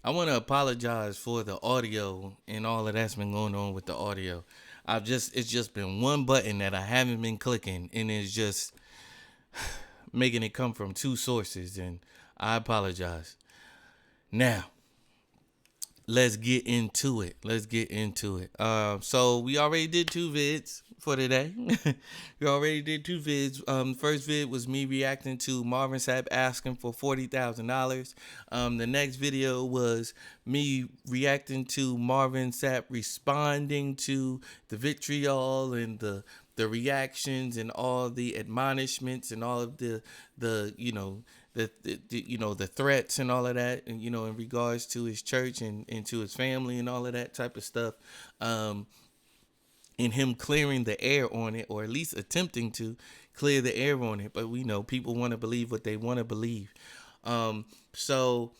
I want to apologize for the audio and all of that's been going on with the audio. It's just been one button that I haven't been clicking, and it's just making it come from two sources, and I apologize. Now, let's get into it. Let's get into it. So we already did two vids for today. We already did two vids. First vid was me reacting to Marvin Sapp asking for $40,000. The next video was me reacting to Marvin Sapp responding to the vitriol and the reactions and all the admonishments and all of the the threats and all of that, and in regards to his church and to his family and all of that type of stuff, and him clearing the air on it, or at least attempting to clear the air on it. But we know people want to believe what they want to believe. So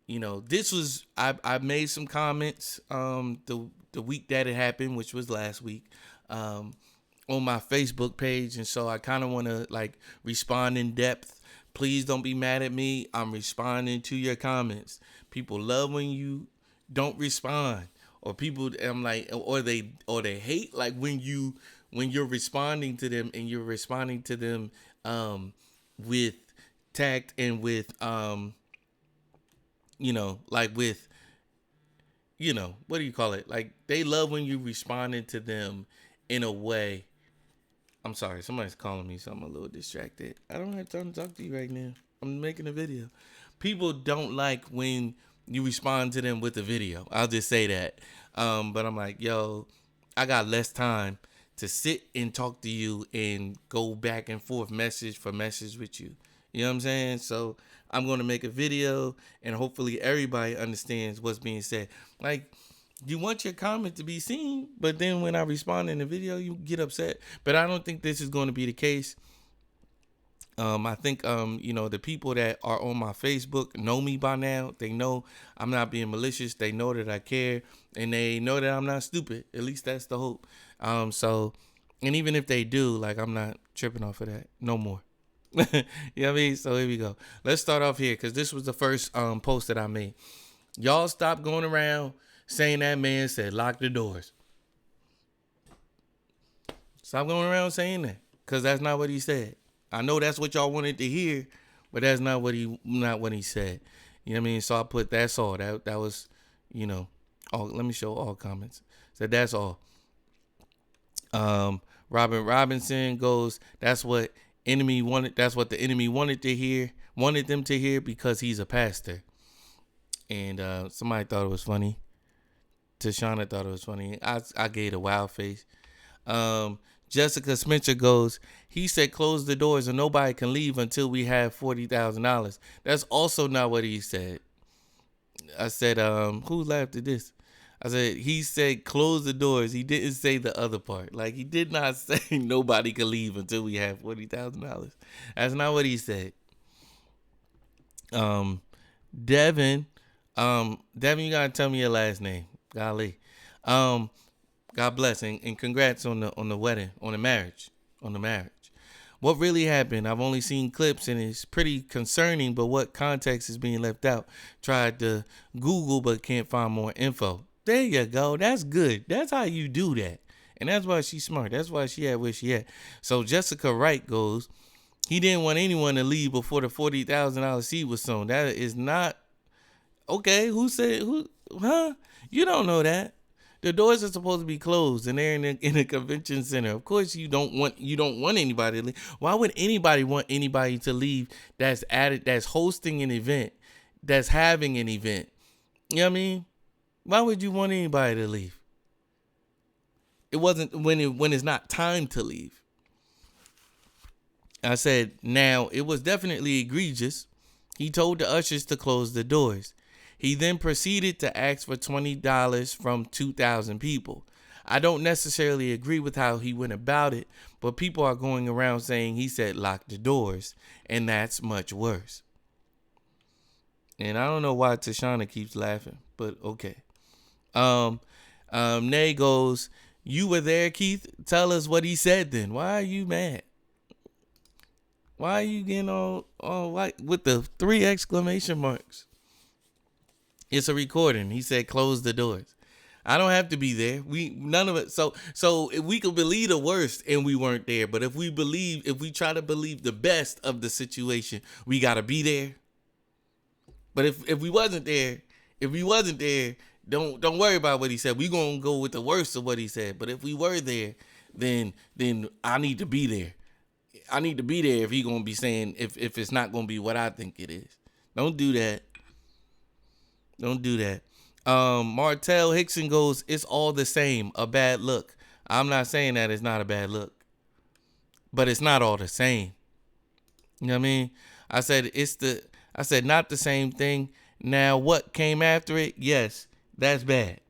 this was I made some comments the week that it happened, which was last week, on my Facebook page, and so I kind of want to respond in depth. Please don't be mad at me. I'm responding to your comments. People love when you don't respond, or people I'm like, or they hate when you're responding to them, and you're responding to them with tact and with with what do you call it? Like, they love when you responding to them in a way. I'm sorry, somebody's calling me, so I'm a little distracted. I don't have time to talk to you right now. I'm making a video. People don't like when you respond to them with a video. I'll just say that. But I'm like, yo, I got less time to sit and talk to you and go back and forth message for message with you. You know what I'm saying? So I'm going to make a video, and hopefully everybody understands what's being said. Like, you want your comment to be seen, but then when I respond in the video, you get upset. But I don't think this is going to be the case. I think, the people that are on my Facebook know me by now. They know I'm not being malicious. They know that I care, and they know that I'm not stupid. At least that's the hope. And even if they do, I'm not tripping off of that no more. You know what I mean? So here we go. Let's start off here, because this was the first post that I made. Y'all stop going around saying that man said lock the doors. Stop going around saying that, because that's not what he said. I know that's what y'all wanted to hear, but that's not what he said. You know what I mean? So I put that's all. That was, all. Let me show all comments. So that's all. Robin Robinson goes, that's what enemy wanted. That's what the enemy wanted them to hear, because he's a pastor. And somebody thought it was funny. Tashana thought it was funny. I gave a wild face. Jessica Spencer goes, he said close the doors and nobody can leave until we have $40,000. That's also not what he said. I said, who laughed at this? I said, he said close the doors. He didn't say the other part. He did not say nobody can leave until we have $40,000. That's not what he said. Devin, you gotta tell me your last name. Golly. God bless, and congrats on the wedding, on the marriage. What really happened? I've only seen clips, and it's pretty concerning, but what context is being left out? Tried to Google, but can't find more info. There you go. That's good. That's how you do that. And that's why she's smart. That's why she at where she at. So Jessica Wright goes, he didn't want anyone to leave before the $40,000 seed was sown. That is not okay. Who said who? Huh? You don't know that. The doors are supposed to be closed, and they're in a convention center. Of course, you don't want anybody to leave. Why would anybody want anybody to leave? That's hosting an event, that's having an event. You know what I mean? Why would you want anybody to leave? It wasn't when it's not time to leave. I said, now it was definitely egregious. He told the ushers to close the doors. He then proceeded to ask for $20 from 2,000 people. I don't necessarily agree with how he went about it, but people are going around saying he said lock the doors, and that's much worse. And I don't know why Tashana keeps laughing, but okay. Nay goes, you were there, Keith? Tell us what he said then. Why are you mad? Why are you getting all white with the 3 exclamation marks? It's a recording. He said, close the doors. I don't have to be there. We none of it. So if we could believe the worst and we weren't there, but if we try to believe the best of the situation, we gotta be there. But if we wasn't there, don't worry about what he said. We gonna go with the worst of what he said. But if we were there, then I need to be there. I need to be there if he gonna be saying if it's not gonna be what I think it is. Don't do that. Don't do that. Martell Hickson goes, it's all the same. A bad look. I'm not saying that it's not a bad look, but it's not all the same. You know what I mean? I said not the same thing. Now what came after it? Yes, that's bad.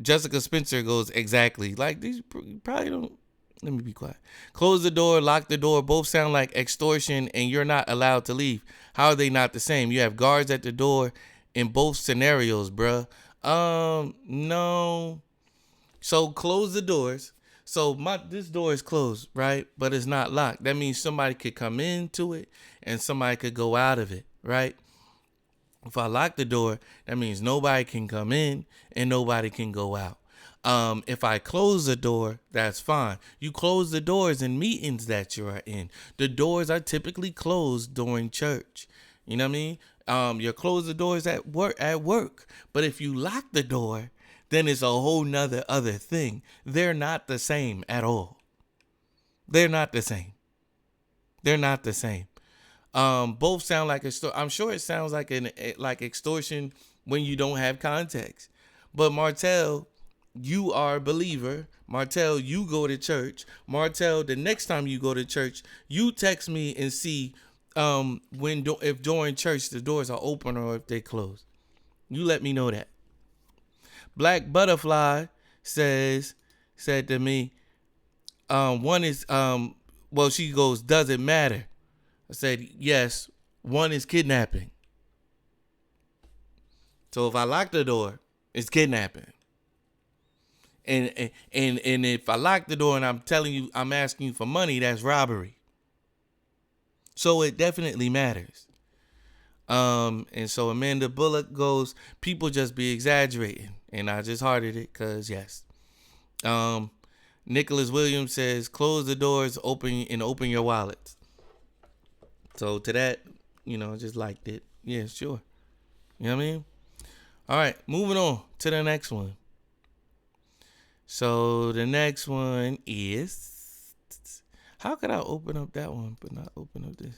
Jessica Spencer goes, exactly. Like these probably don't. Let me be quiet. Close the door, lock the door. Both sound like extortion and you're not allowed to leave. How are they not the same? You have guards at the door in both scenarios, bruh. No. So close the doors. So this door is closed, right? But it's not locked. That means somebody could come into it and somebody could go out of it, right? If I lock the door, that means nobody can come in and nobody can go out. If I close the door, that's fine. You close the doors in meetings that you are in. The doors are typically closed during church. You know what I mean? You close the doors at work. But if you lock the door, then it's a whole nother other thing. They're not the same at all. They're not the same. They're not the same. Both sound like I'm sure it sounds like like extortion when you don't have context. But Martell, you are a believer. Martell, you go to church. Martell, the next time you go to church, you text me and see if during church the doors are open or if they close. You let me know that. Black Butterfly said to me, one is well, she goes, does it matter? I said, yes, one is kidnapping. So if I lock the door, it's kidnapping. And if I lock the door and I'm asking you for money, that's robbery. So it definitely matters. And so Amanda Bullock goes, people just be exaggerating. And I just hearted it because yes. Nicholas Williams says, close the doors, open your wallets. So to that, just liked it. Yeah, sure. You know what I mean? All right, moving on to the next one. So the next one is, how could I open up that one but not open up this?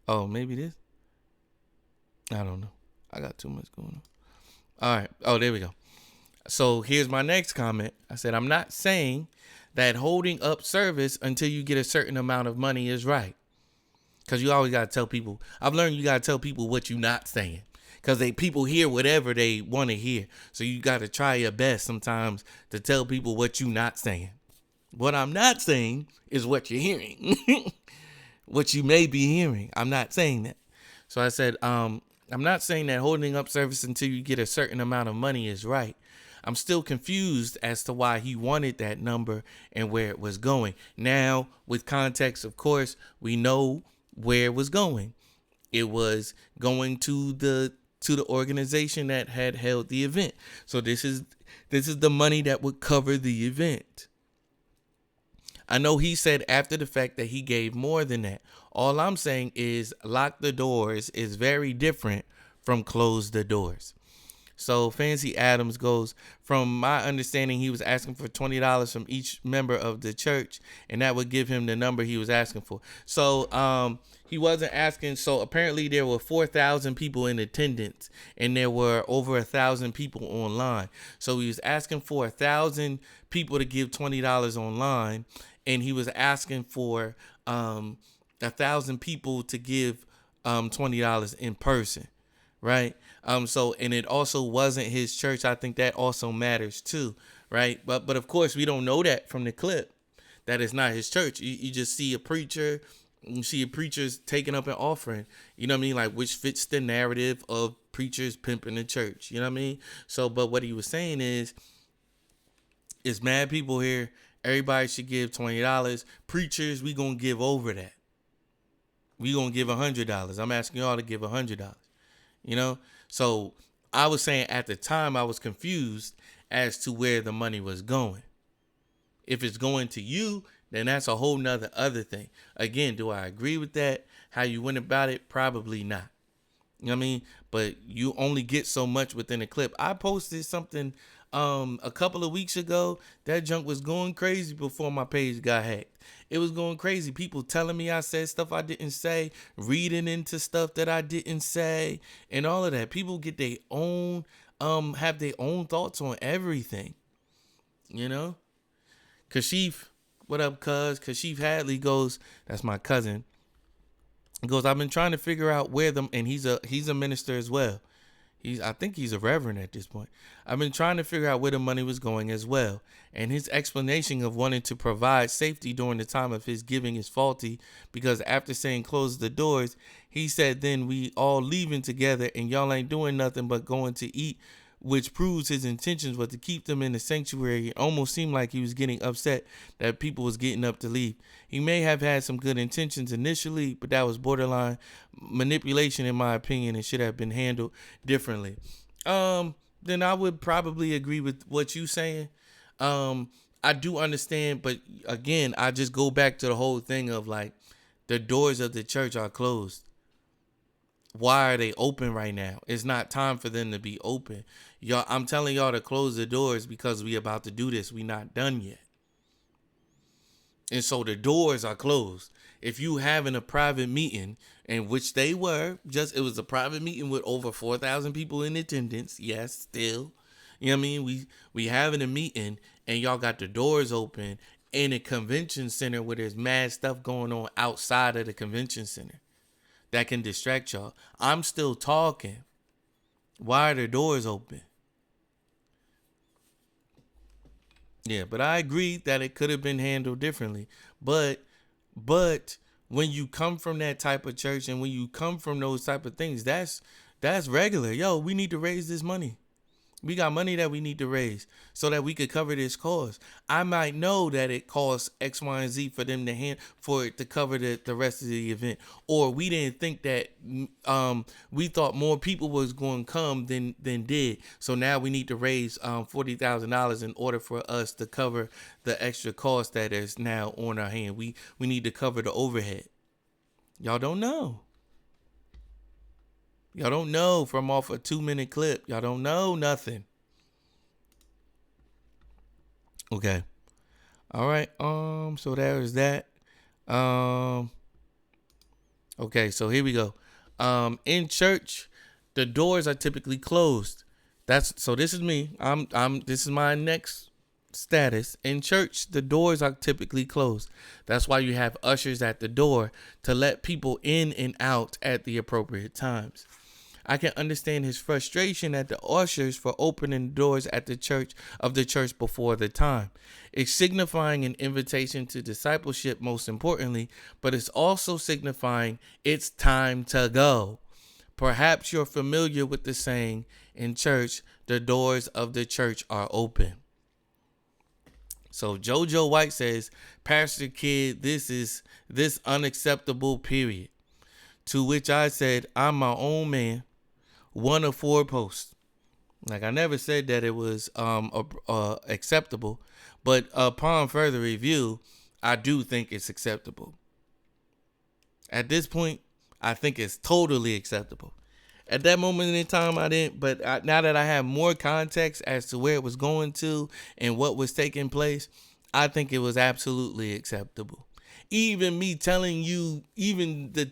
Oh, maybe this? I don't know. I got too much going on. All right. Oh, there we go. So here's my next comment. I said, I'm not saying that holding up service until you get a certain amount of money is right. Because you always got to tell people. I've learned you got to tell people what you're not saying. Because people hear whatever they want to hear. So you got to try your best sometimes to tell people what you're not saying. What I'm not saying is what you're hearing. What you may be hearing. I'm not saying that. So I said, I'm not saying that holding up service until you get a certain amount of money is right. I'm still confused as to why he wanted that number and where it was going. Now, with context, of course, we know where it was going. It was going to the organization that had held the event. So this is the money that would cover the event. I know he said after the fact that he gave more than that. All I'm saying is lock the doors is very different from close the doors. So Fancy Adams goes, from my understanding, he was asking for $20 from each member of the church, and that would give him the number he was asking for. So he wasn't asking. So apparently there were 4,000 people in attendance, and there were over 1,000 people online. So he was asking for 1,000 people to give $20 online, and he was asking for 1,000 people to give $20 in person. Right. So, and it also wasn't his church. I think that also matters too. Right. But of course, we don't know that from the clip that it's not his church. You just see a preacher. You see a preacher's taking up an offering. You know what I mean? Like, which fits the narrative of preachers pimping the church. You know what I mean? So, but what he was saying is, it's mad people here. Everybody should give $20. Preachers, we going to give over that. We gonna give $100. I'm asking y'all to give $100. You know, so I was saying at the time I was confused as to where the money was going. If it's going to you, then that's a whole nother other thing. Again, do I agree with that? How you went about it? Probably not. You know what I mean? But you only get so much within a clip. I posted something a couple of weeks ago. That junk was going crazy before my page got hacked. It was going crazy. People telling me I said stuff I didn't say, reading into stuff that I didn't say, and all of that. People get their own have their own thoughts on everything. You know? Kashif, what up, cuz? Kashif Hadley goes, that's my cousin. He goes, I've been trying to figure out where them, and he's a minister as well. I think he's a reverend at this point. I've been trying to figure out where the money was going as well. And his explanation of wanting to provide safety during the time of his giving is faulty because after saying close the doors, he said then we all leaving together and y'all ain't doing nothing but going to eat, which proves his intentions was to keep them in the sanctuary. It almost seemed like he was getting upset that people was getting up to leave. He may have had some good intentions initially, but that was borderline manipulation in my opinion and should have been handled differently. Then I would probably agree with what you saying. I do understand, but again, I just go back to the whole thing of like the doors of the church are closed. Why are they open right now? It's not time for them to be open. Y'all, I'm telling y'all to close the doors because we about to do this. We not done yet. And so the doors are closed. If you having a private meeting, in which they were, it was a private meeting with over 4,000 people in attendance. Yes, still. You know what I mean? We having a meeting and y'all got the doors open in a convention center where there's mad stuff going on outside of the convention center that can distract y'all. I'm still talking. Why are the doors open? Yeah, but I agree that it could have been handled differently. But when you come from that type of church and when you come from those type of things, that's regular. Yo, we need to raise this money. We got money that we need to raise so that we could cover this cause. I might know that it costs X, Y, and Z for them to for it to cover the rest of the event. Or we didn't think that we thought more people was going to come than did. So now we need to raise $40,000 in order for us to cover the extra cost that is now on our hand. We need to cover the overhead. Y'all don't know. Y'all don't know from off a 2-minute clip. Y'all don't know nothing. Okay. All right. So there is that. Okay, so here we go. In church, the doors are typically closed. So this is me. This is my next status. In church, the doors are typically closed. That's why you have ushers at the door to let people in and out at the appropriate times. I can understand his frustration at the ushers for opening the doors at the church before the time. It's signifying an invitation to discipleship, most importantly, but it's also signifying it's time to go. Perhaps you're familiar with the saying, in church, the doors of the church are open. So JoJo White says, Pastor Kid, this unacceptable, period. To which I said, I'm my own man. 1 of 4 posts. Like, I never said that it was acceptable, but upon further review, I do think it's acceptable. At this point, I think it's totally acceptable. At that moment in time, I didn't, but now that I have more context as to where it was going to and what was taking place, I think it was absolutely acceptable. Even me telling you,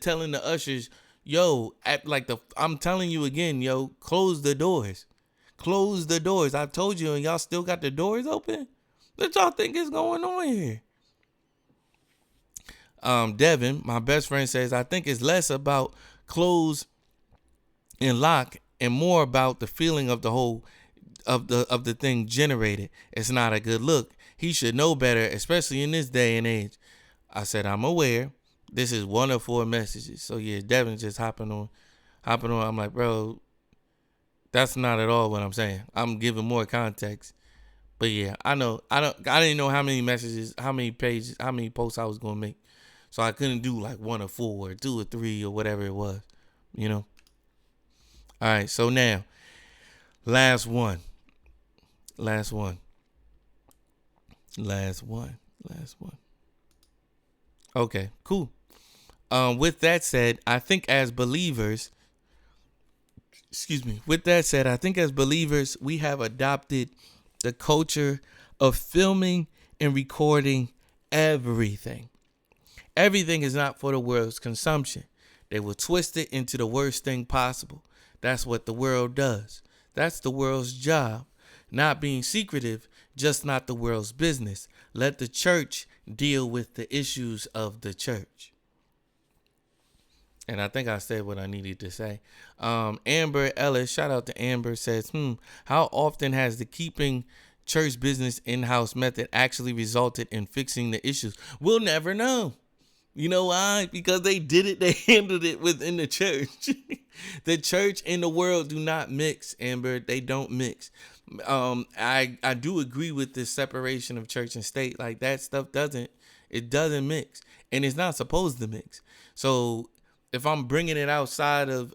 telling the ushers, yo, I'm telling you again, yo, close the doors. Close the doors. I told you, and y'all still got the doors open? What y'all think is going on here? Devin, my best friend, says, I think it's less about close and lock and more about the feeling of the whole of the thing generated. It's not a good look. He should know better, especially in this day and age. I said, I'm aware. This is 1 of 4 messages. So yeah, Devin just hopping on. I'm like, bro, that's not at all what I'm saying. I'm giving more context. But yeah, I know. I didn't know how many messages, how many pages, how many posts I was gonna make. So I couldn't do like 1 or 4 or 2 or 3 or whatever it was, you know. All right, so now last one, last one, last one, last one. Okay, cool. With that said, I think as believers, excuse me, with that said, I think as believers, we have adopted the culture of filming and recording everything. Everything is not for the world's consumption. They will twist it into the worst thing possible. That's what the world does. That's the world's job. Not being secretive, just not the world's business. Let the church deal with the issues of the church. And I think I said what I needed to say. Amber Ellis, shout out to Amber, says, how often has the keeping church business in-house method actually resulted in fixing the issues? We'll never know. You know why? Because they did it. They handled it within the church. The church and the world do not mix, Amber. They don't mix. I do agree with this separation of church and state. Like that stuff doesn't mix, and it's not supposed to mix. So if I'm bringing it outside of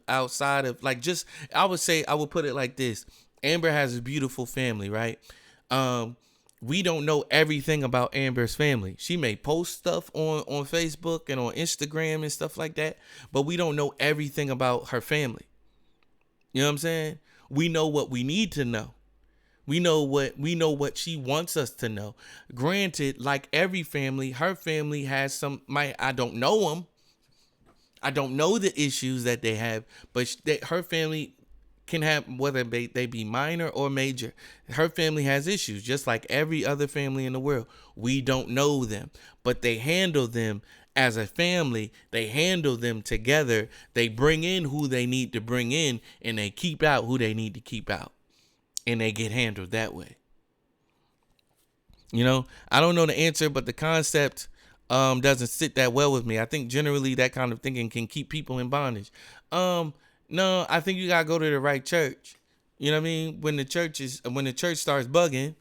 like, just, I would put it like this. Amber has a beautiful family, right? We don't know everything about Amber's family. She may post stuff on Facebook and on Instagram and stuff like that, but we don't know everything about her family. You know what I'm saying? We know what we need to know. We know what she wants us to know. Granted, like every family, her family has I don't know them. I don't know the issues that they have, but her family can have, whether they be minor or major. Her family has issues, just like every other family in the world. We don't know them, but they handle them as a family. They handle them together. They bring in who they need to bring in, and they keep out who they need to keep out, and they get handled that way. You know, I don't know the answer, but the concept doesn't sit that well with me. I think generally that kind of thinking can keep people in bondage. No, I think you gotta go to the right church. You know what I mean? When the church starts bugging,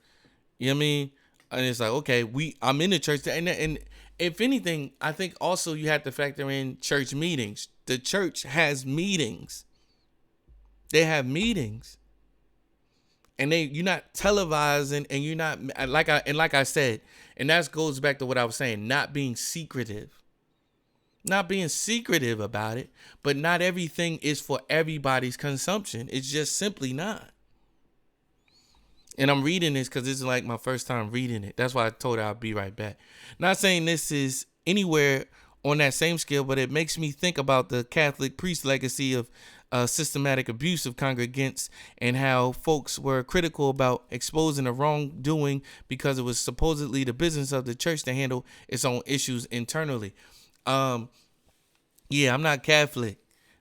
you know what I mean? And it's like, okay, I'm in the church, and if anything, I think also you have to factor in church meetings. The church has meetings. They have meetings. And you're not televising, and you're not, like I said, and that goes back to what I was saying, not being secretive. Not being secretive about it, but not everything is for everybody's consumption. It's just simply not. And I'm reading this because this is like my first time reading it. That's why I told her I'll be right back. Not saying this is anywhere on that same scale, but it makes me think about the Catholic priest legacy of systematic abuse of congregants, and how folks were critical about exposing the wrongdoing because it was supposedly the business of the church to handle its own issues internally. Yeah, I'm not Catholic.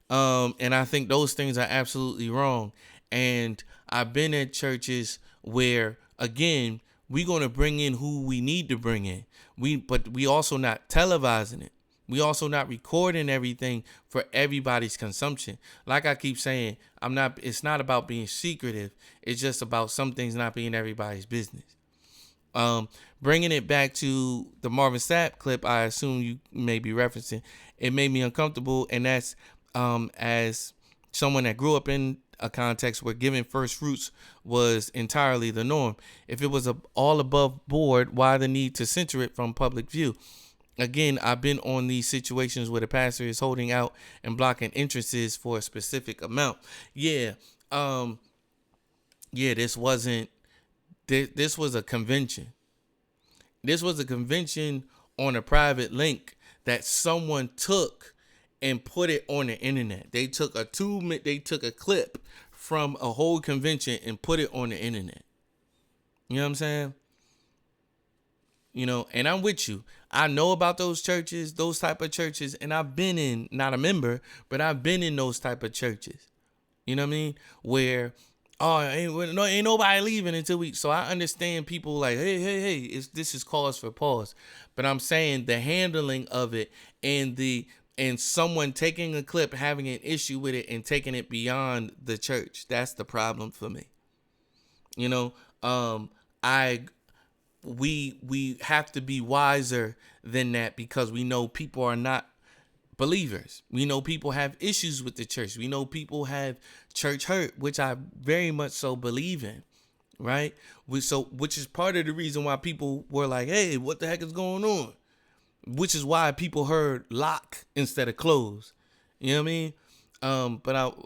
And I think those things are absolutely wrong. And I've been at churches where, again, we're going to bring in who we need to bring in. But we also not televising it. We also not recording everything for everybody's consumption. Like I keep saying, it's not about being secretive. It's just about some things not being everybody's business. Bringing it back to the Marvin Sapp clip, I assume you may be referencing, it made me uncomfortable, and that's as someone that grew up in a context where giving first fruits was entirely the norm. If it was all above board, why the need to censor it from public view? Again, I've been on these situations where the pastor is holding out and blocking entrances for a specific amount. This was a convention. This was a convention on a private link that someone took and put it on the internet. They took a clip from a whole convention and put it on the internet. You know what I'm saying? You know, and I'm with you. I know about those churches, those type of churches, and I've been in, not a member, but I've been in those type of churches. You know what I mean? Where, ain't nobody leaving until so I understand people like, hey, this is cause for pause. But I'm saying the handling of it and someone taking a clip, having an issue with it and taking it beyond the church. That's the problem for me. You know, we have to be wiser than that, because we know people are not believers. We know people have issues with the church. We know people have church hurt, which I very much so believe in, right? Which is part of the reason why people were like, hey, what the heck is going on? Which is why people heard lock instead of close. You know what I mean?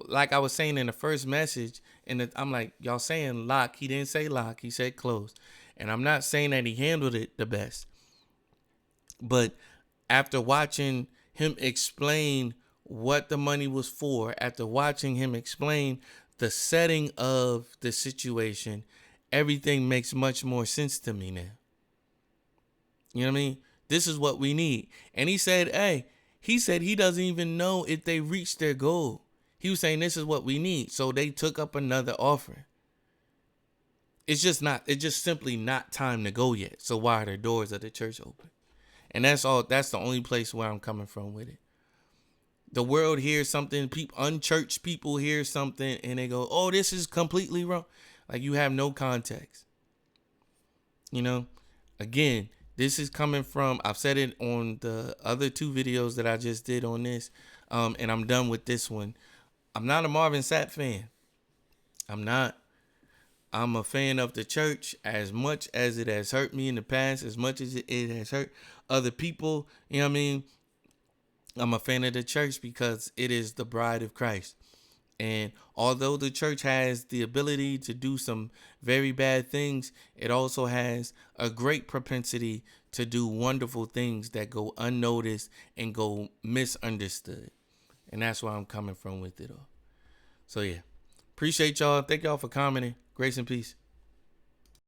Like I was saying in the first message, I'm like, y'all saying lock. He didn't say lock. He said close. And I'm not saying that he handled it the best. But after watching him explain what the money was for, after watching him explain the setting of the situation, everything makes much more sense to me now. You know what I mean? This is what we need. And he said he doesn't even know if they reached their goal. He was saying this is what we need. So they took up another offering. It's just simply not time to go yet. So why are the doors of the church open? And that's the only place where I'm coming from with it. The world hears something, unchurched people hear something, and they go, oh, this is completely wrong. Like, you have no context. You know, again, this is coming from, I've said it on the other 2 videos that I just did on this, and I'm done with this one. I'm not a Marvin Sapp fan. I'm not. I'm a fan of the church as much as it has hurt me in the past, as much as it has hurt other people. You know what I mean? I'm a fan of the church because it is the bride of Christ. And although the church has the ability to do some very bad things, it also has a great propensity to do wonderful things that go unnoticed and go misunderstood. And that's where I'm coming from with it all. So yeah, appreciate y'all. Thank y'all for commenting. Grace and peace.